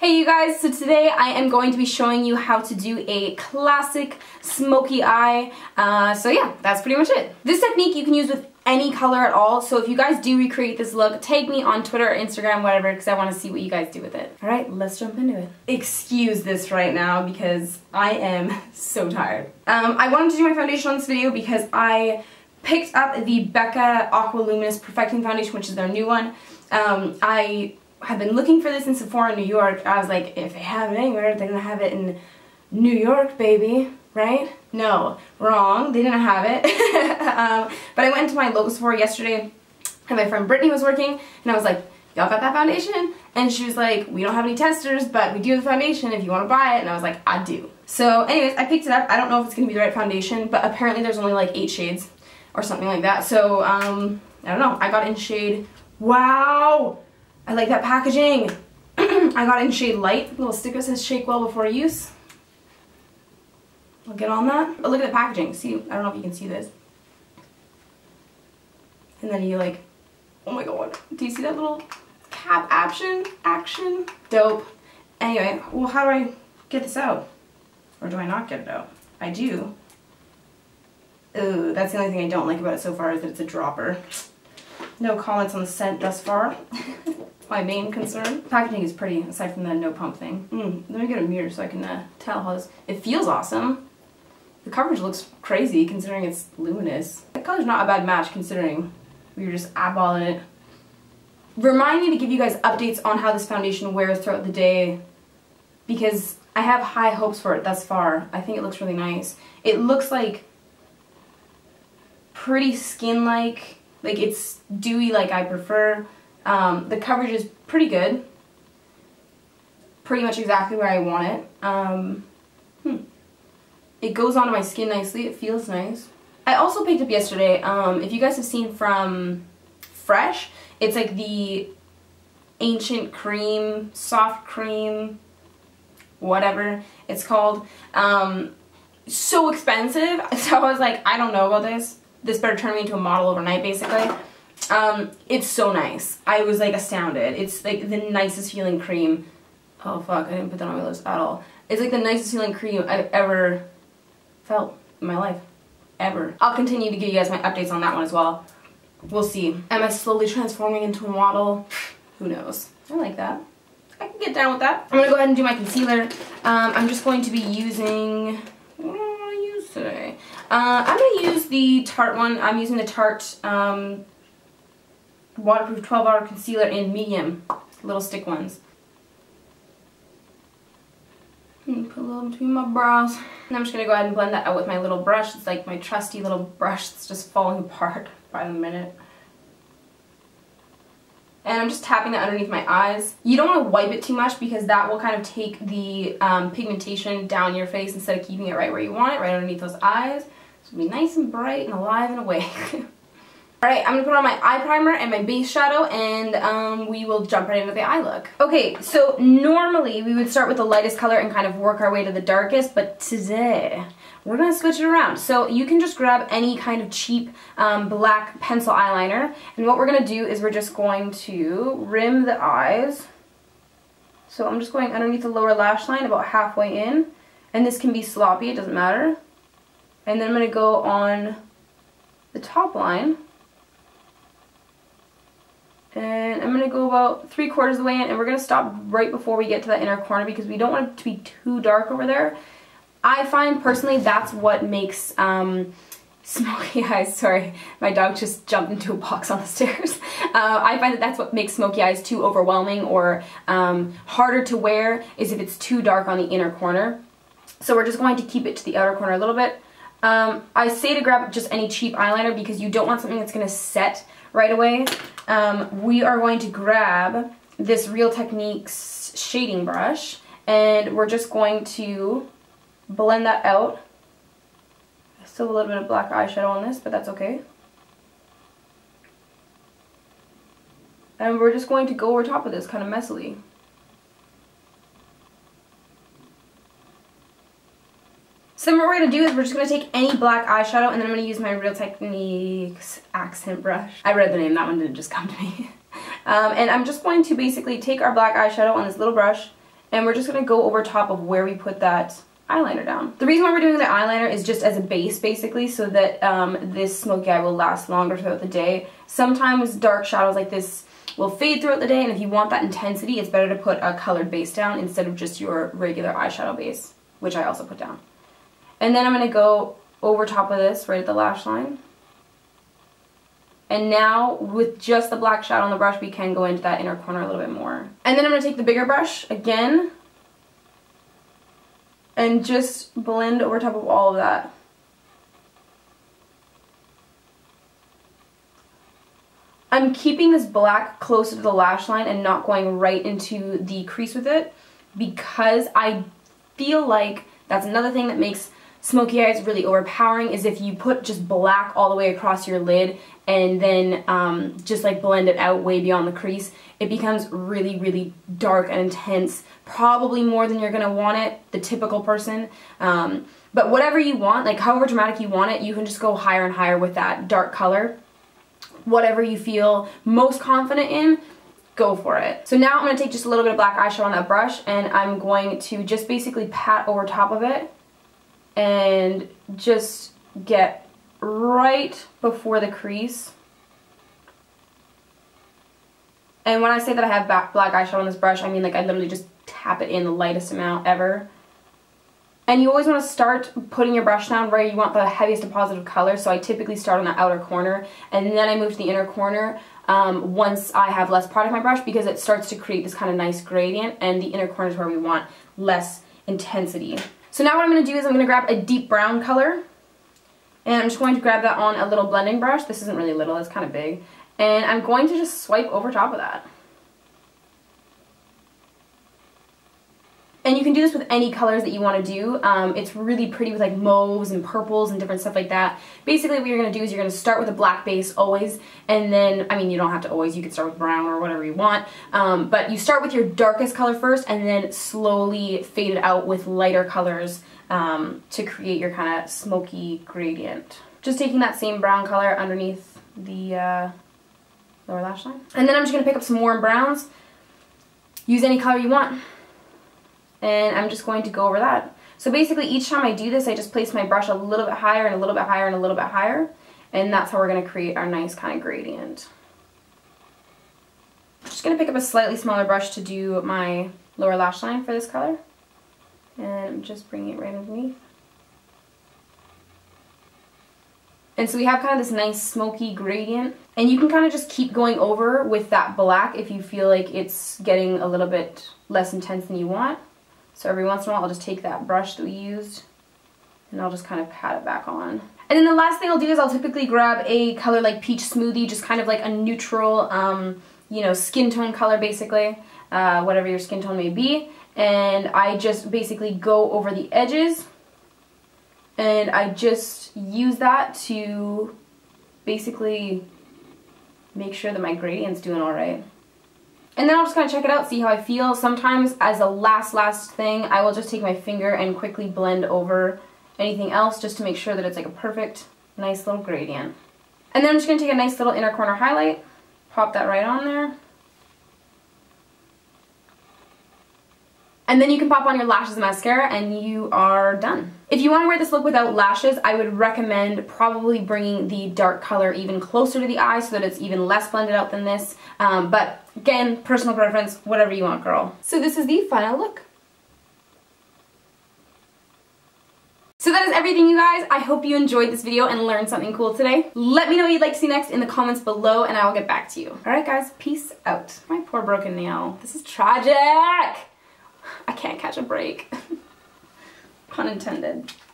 Hey you guys, so today I am going to be showing you how to do a classic smoky eye. So yeah, that's pretty much it. This technique you can use with any color at all, so if you guys do recreate this look, tag me on Twitter or Instagram, whatever, because I want to see what you guys do with it. Alright, let's jump into it. Excuse this right now because I am so tired. I wanted to do my foundation on this video because I picked up the Becca Aqua Luminous Perfecting Foundation, which is their new one. I have been looking for this in Sephora in New York. I was like, if they have it anywhere, they're gonna have it in New York, baby, right? No, wrong, they didn't have it. But I went to my local Sephora yesterday and my friend Brittany was working and I was like, y'all got that foundation? And she was like, we don't have any testers, but we do have the foundation if you want to buy it. And I was like, I do. So anyways, I picked it up. I don't know if it's gonna be the right foundation, but apparently there's only like 8 shades or something like that. So, I don't know, I got in shade, wow! I like that packaging. I got in shade light. The little sticker says shake well before use. I'll get on that. But look at the packaging. See, I don't know if you can see this. And then you like, oh my god. Do you see that little cap action? Dope. Anyway, well, how do I get this out? Or do I not get it out? I do. Ooh, that's the only thing I don't like about it so far is that it's a dropper. No comments on the scent thus far. My main concern. Packaging is pretty, aside from the no pump thing. Let me get a mirror so I can tell how this... It feels awesome. The coverage looks crazy considering it's luminous. The color's not a bad match considering we were just eyeballing it. Remind me to give you guys updates on how this foundation wears throughout the day because I have high hopes for it thus far. I think it looks really nice. It looks like pretty skin-like. Like it's dewy like I prefer. The coverage is pretty good. Pretty much exactly where I want it. It goes onto my skin nicely. It feels nice. I also picked up yesterday, if you guys have seen from Fresh, it's like the Ancient Cream, Soft Cream, whatever it's called. So expensive. So I was like, I don't know about this. This better turn me into a model overnight, basically. It's so nice. I was like astounded. It's like the nicest feeling cream. Oh fuck, I didn't put that on my lips at all. It's like the nicest feeling cream I've ever felt in my life. Ever. I'll continue to give you guys my updates on that one as well. We'll see. Am I slowly transforming into a model? Who knows? I like that. I can get down with that. I'm gonna go ahead and do my concealer. I'm just going to be using... What do I want to use today? I'm going to use the Tarte one. I'm using the Tarte waterproof 12-hour concealer in medium, little stick ones. Put a little between my brows. And I'm just going to go ahead and blend that out with my little brush. It's like my trusty little brush that's just falling apart by the minute. And I'm just tapping that underneath my eyes. You don't want to wipe it too much because that will kind of take the pigmentation down your face instead of keeping it right where you want it, right underneath those eyes. So it'll be nice and bright and alive and awake. Alright, I'm going to put on my eye primer and my base shadow and we will jump right into the eye look. Okay, so normally we would start with the lightest color and kind of work our way to the darkest, but today we're going to switch it around. So you can just grab any kind of cheap black pencil eyeliner, and what we're going to do is we're just going to rim the eyes. So I'm just going underneath the lower lash line about halfway in, and this can be sloppy, it doesn't matter. And then I'm going to go on the top line. And I'm going to go about 3/4 of the way in, and we're going to stop right before we get to that inner corner because we don't want it to be too dark over there. I find personally that's what makes smoky eyes, sorry, my dog just jumped into a box on the stairs. I find that that's what makes smoky eyes too overwhelming or harder to wear is if it's too dark on the inner corner. So we're just going to keep it to the outer corner a little bit. I say to grab just any cheap eyeliner because you don't want something that's going to set right away. We are going to grab this Real Techniques shading brush and we're just going to blend that out. Still a little bit of black eyeshadow on this, but that's okay. And we're just going to go over top of this kind of messily. So then what we're going to do is we're just going to take any black eyeshadow and then I'm going to use my Real Techniques accent brush. I read the name, that one didn't just come to me. And I'm just going to basically take our black eyeshadow on this little brush And we're just going to go over top of where we put that eyeliner down. The reason why we're doing the eyeliner is just as a base basically, so that this smoky eye will last longer throughout the day. Sometimes dark shadows like this will fade throughout the day, and if you want that intensity, it's better to put a colored base down instead of just your regular eyeshadow base, which I also put down. And then I'm going to go over top of this right at the lash line. And now with just the black shadow on the brush, we can go into that inner corner a little bit more. And then I'm going to take the bigger brush again and just blend over top of all of that. I'm keeping this black closer to the lash line and not going right into the crease with it, because I feel like that's another thing that makes smoky eyes really overpowering, is if you put just black all the way across your lid and then just like blend it out way beyond the crease, it becomes really, really dark and intense, probably more than you're going to want it, the typical person. But whatever you want, like however dramatic you want it, you can just go higher and higher with that dark color. Whatever you feel most confident in, go for it. So now I'm going to take just a little bit of black eyeshadow on that brush, and I'm going to just basically pat over top of it and just get right before the crease. And when I say that I have black eyeshadow on this brush, I mean like I literally just tap it in the lightest amount ever. And you always want to start putting your brush down where you want the heaviest deposit of color, so I typically start on the outer corner and then I move to the inner corner once I have less product on my brush, because it starts to create this kind of nice gradient, and the inner corner is where we want less intensity. So now what I'm going to do is I'm going to grab a deep brown color, and I'm just going to grab that on a little blending brush. This isn't really little, it's kind of big. And I'm going to just swipe over top of that. And you can do this with any colors that you want to do. It's really pretty with like mauves and purples and different stuff like that. Basically what you're going to do is you're going to start with a black base always, and then, I mean, you don't have to always, you could start with brown or whatever you want, but you start with your darkest color first and then slowly fade it out with lighter colors to create your kind of smoky gradient. Just taking that same brown color underneath the lower lash line. And then I'm just going to pick up some warm browns. Use any color you want. And I'm just going to go over that. So basically each time I do this, I just place my brush a little bit higher and a little bit higher and a little bit higher. And that's how we're going to create our nice kind of gradient. I'm just going to pick up a slightly smaller brush to do my lower lash line for this color. And I'm just bringing it right underneath. And so we have kind of this nice smoky gradient. And you can kind of just keep going over with that black if you feel like it's getting a little bit less intense than you want. So every once in a while I'll just take that brush that we used and I'll just kind of pat it back on. And then the last thing I'll do is I'll typically grab a color like Peach Smoothie, just kind of like a neutral, you know, skin tone color basically, whatever your skin tone may be. And I just basically go over the edges and I just use that to basically make sure that my gradient's doing alright. And then I'll just kind of check it out, see how I feel. Sometimes as a last thing, I will just take my finger and quickly blend over anything else just to make sure that it's like a perfect, nice little gradient. And then I'm just going to take a nice little inner corner highlight, pop that right on there. And then you can pop on your lashes and mascara and you are done. If you want to wear this look without lashes, I would recommend probably bringing the dark color even closer to the eye so that it's even less blended out than this. But again, personal preference, whatever you want, girl. So this is the final look. So that is everything, you guys. I hope you enjoyed this video and learned something cool today. Let me know what you'd like to see next in the comments below and I will get back to you. Alright guys, peace out. My poor broken nail. This is tragic. I can't catch a break. Pun intended.